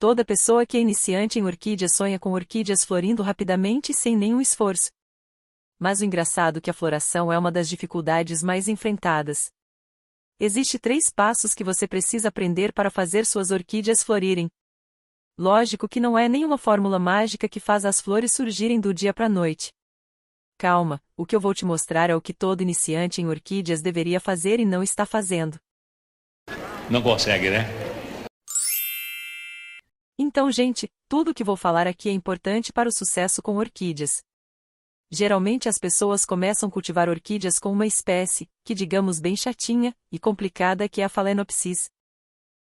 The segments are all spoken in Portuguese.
Toda pessoa que é iniciante em orquídeas sonha com orquídeas florindo rapidamente e sem nenhum esforço. Mas o engraçado é que a floração é uma das dificuldades mais enfrentadas. Existem 3 passos que você precisa aprender para fazer suas orquídeas florirem. Lógico que não é nenhuma fórmula mágica que faz as flores surgirem do dia para a noite. Calma, o que eu vou te mostrar é o que todo iniciante em orquídeas deveria fazer e não está fazendo. Não consegue, né? Então, gente, tudo o que vou falar aqui é importante para o sucesso com orquídeas. Geralmente as pessoas começam a cultivar orquídeas com uma espécie, que digamos bem chatinha e complicada, que é a Phalaenopsis.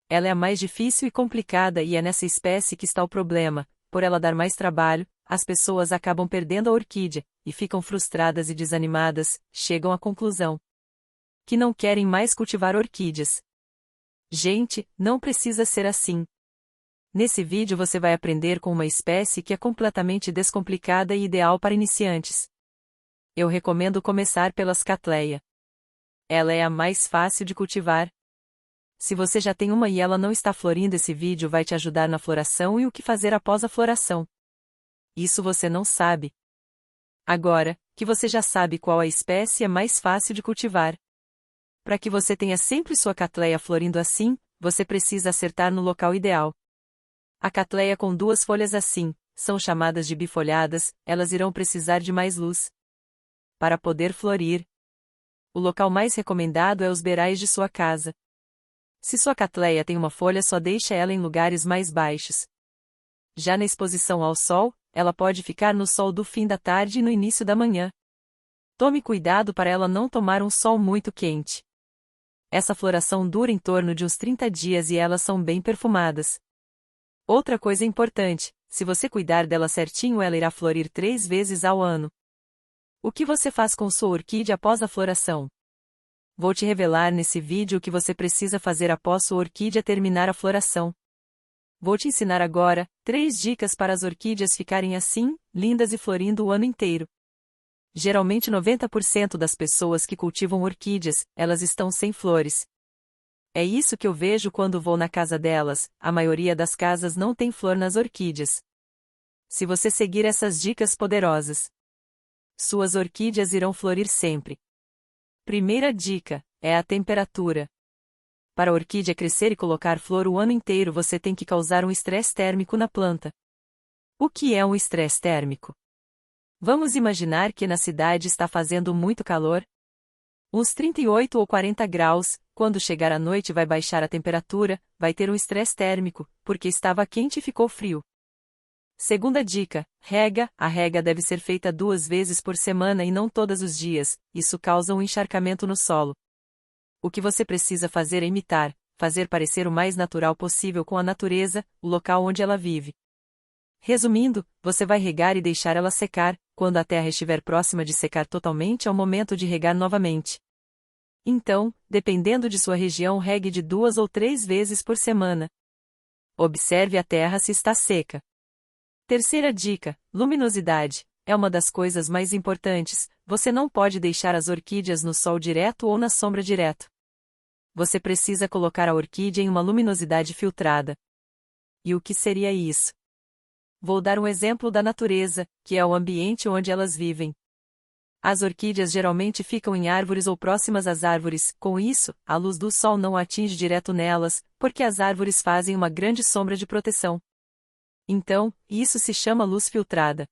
Ela é a mais difícil e complicada e é nessa espécie que está o problema. Por ela dar mais trabalho, as pessoas acabam perdendo a orquídea, e ficam frustradas e desanimadas, chegam à conclusão que não querem mais cultivar orquídeas. Gente, não precisa ser assim. Nesse vídeo você vai aprender com uma espécie que é completamente descomplicada e ideal para iniciantes. Eu recomendo começar pelas Cattleya. Ela é a mais fácil de cultivar. Se você já tem uma e ela não está florindo, esse vídeo vai te ajudar na floração e o que fazer após a floração. Isso você não sabe. Agora, que você já sabe qual a espécie é mais fácil de cultivar. Para que você tenha sempre sua Cattleya florindo assim, você precisa acertar no local ideal. A Cattleya com 2 folhas assim, são chamadas de bifolhadas, elas irão precisar de mais luz para poder florir. O local mais recomendado é os beirais de sua casa. Se sua Cattleya tem uma folha só, deixa ela em lugares mais baixos. Já na exposição ao sol, ela pode ficar no sol do fim da tarde e no início da manhã. Tome cuidado para ela não tomar um sol muito quente. Essa floração dura em torno de uns 30 dias e elas são bem perfumadas. Outra coisa importante, se você cuidar dela certinho, ela irá florir 3 vezes ao ano. O que você faz com sua orquídea após a floração? Vou te revelar nesse vídeo o que você precisa fazer após sua orquídea terminar a floração. Vou te ensinar agora 3 dicas para as orquídeas ficarem assim, lindas e florindo o ano inteiro. Geralmente 90% das pessoas que cultivam orquídeas, elas estão sem flores. É isso que eu vejo quando vou na casa delas, a maioria das casas não tem flor nas orquídeas. Se você seguir essas dicas poderosas, suas orquídeas irão florir sempre. Primeira dica, é a temperatura. Para a orquídea crescer e colocar flor o ano inteiro, você tem que causar um estresse térmico na planta. O que é um estresse térmico? Vamos imaginar que na cidade está fazendo muito calor. Uns 38 ou 40 graus, quando chegar à noite vai baixar a temperatura, vai ter um estresse térmico, porque estava quente e ficou frio. Segunda dica, rega. A rega deve ser feita 2 vezes por semana e não todos os dias, isso causa um encharcamento no solo. O que você precisa fazer é imitar, fazer parecer o mais natural possível com a natureza, o local onde ela vive. Resumindo, você vai regar e deixar ela secar. Quando a terra estiver próxima de secar totalmente, é o momento de regar novamente. Então, dependendo de sua região, regue de 2 ou 3 vezes por semana. Observe a terra se está seca. Terceira dica, luminosidade. É uma das coisas mais importantes, você não pode deixar as orquídeas no sol direto ou na sombra direto. Você precisa colocar a orquídea em uma luminosidade filtrada. E o que seria isso? Vou dar um exemplo da natureza, que é o ambiente onde elas vivem. As orquídeas geralmente ficam em árvores ou próximas às árvores, com isso, a luz do sol não atinge direto nelas, porque as árvores fazem uma grande sombra de proteção. Então, isso se chama luz filtrada.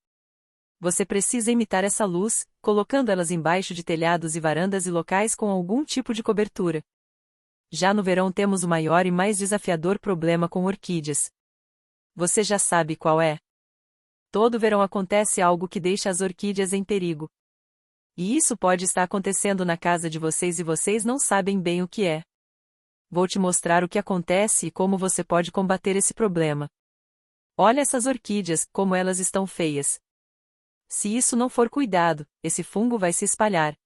Você precisa imitar essa luz, colocando elas embaixo de telhados e varandas e locais com algum tipo de cobertura. Já no verão temos o maior e mais desafiador problema com orquídeas. Você já sabe qual é? Todo verão acontece algo que deixa as orquídeas em perigo. E isso pode estar acontecendo na casa de vocês e vocês não sabem bem o que é. Vou te mostrar o que acontece e como você pode combater esse problema. Olha essas orquídeas, como elas estão feias. Se isso não for cuidado, esse fungo vai se espalhar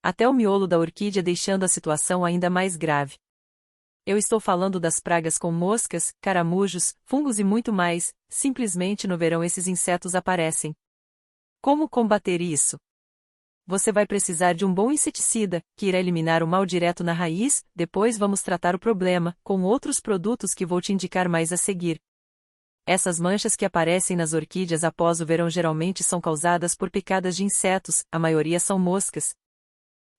até o miolo da orquídea, deixando a situação ainda mais grave. Eu estou falando das pragas com moscas, caramujos, fungos e muito mais. Simplesmente no verão esses insetos aparecem. Como combater isso? Você vai precisar de um bom inseticida, que irá eliminar o mal direto na raiz. Depois vamos tratar o problema, com outros produtos que vou te indicar mais a seguir. Essas manchas que aparecem nas orquídeas após o verão geralmente são causadas por picadas de insetos, a maioria são moscas.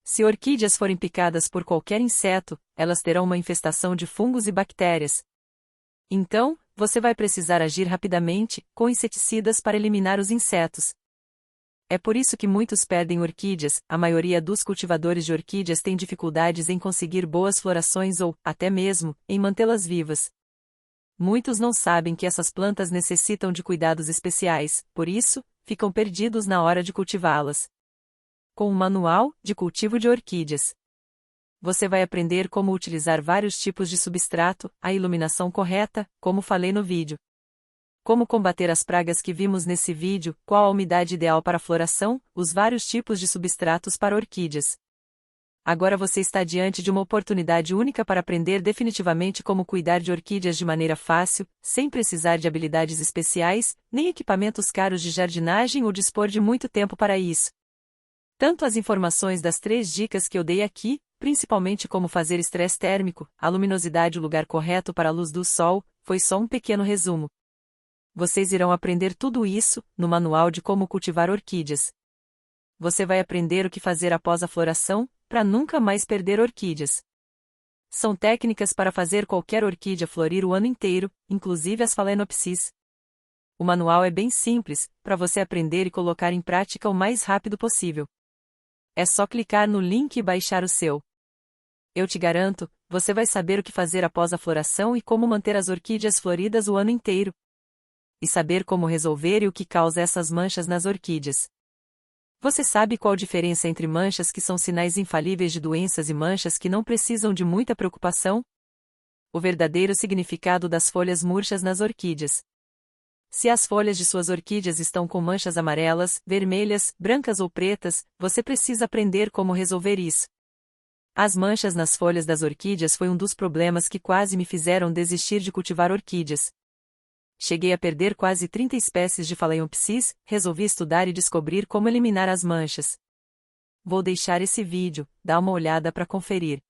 Se orquídeas forem picadas por qualquer inseto, elas terão uma infestação de fungos e bactérias. Então, você vai precisar agir rapidamente, com inseticidas para eliminar os insetos. É por isso que muitos perdem orquídeas, a maioria dos cultivadores de orquídeas tem dificuldades em conseguir boas florações ou, até mesmo, em mantê-las vivas. Muitos não sabem que essas plantas necessitam de cuidados especiais, por isso, ficam perdidos na hora de cultivá-las. Com o Manual de Cultivo de Orquídeas, você vai aprender como utilizar vários tipos de substrato, a iluminação correta, como falei no vídeo. Como combater as pragas que vimos nesse vídeo, qual a umidade ideal para a floração, os vários tipos de substratos para orquídeas. Agora você está diante de uma oportunidade única para aprender definitivamente como cuidar de orquídeas de maneira fácil, sem precisar de habilidades especiais, nem equipamentos caros de jardinagem ou dispor de muito tempo para isso. Tanto as informações das 3 dicas que eu dei aqui, principalmente como fazer estresse térmico, a luminosidade e o lugar correto para a luz do sol, foi só um pequeno resumo. Vocês irão aprender tudo isso no Manual de Como Cultivar Orquídeas. Você vai aprender o que fazer após a floração, para nunca mais perder orquídeas. São técnicas para fazer qualquer orquídea florir o ano inteiro, inclusive as Phalaenopsis. O manual é bem simples, para você aprender e colocar em prática o mais rápido possível. É só clicar no link e baixar o seu. Eu te garanto, você vai saber o que fazer após a floração e como manter as orquídeas floridas o ano inteiro. E saber como resolver e o que causa essas manchas nas orquídeas. Você sabe qual a diferença entre manchas que são sinais infalíveis de doenças e manchas que não precisam de muita preocupação? O verdadeiro significado das folhas murchas nas orquídeas. Se as folhas de suas orquídeas estão com manchas amarelas, vermelhas, brancas ou pretas, você precisa aprender como resolver isso. As manchas nas folhas das orquídeas foi um dos problemas que quase me fizeram desistir de cultivar orquídeas. Cheguei a perder quase 30 espécies de Phalaenopsis, resolvi estudar e descobrir como eliminar as manchas. Vou deixar esse vídeo, dá uma olhada para conferir.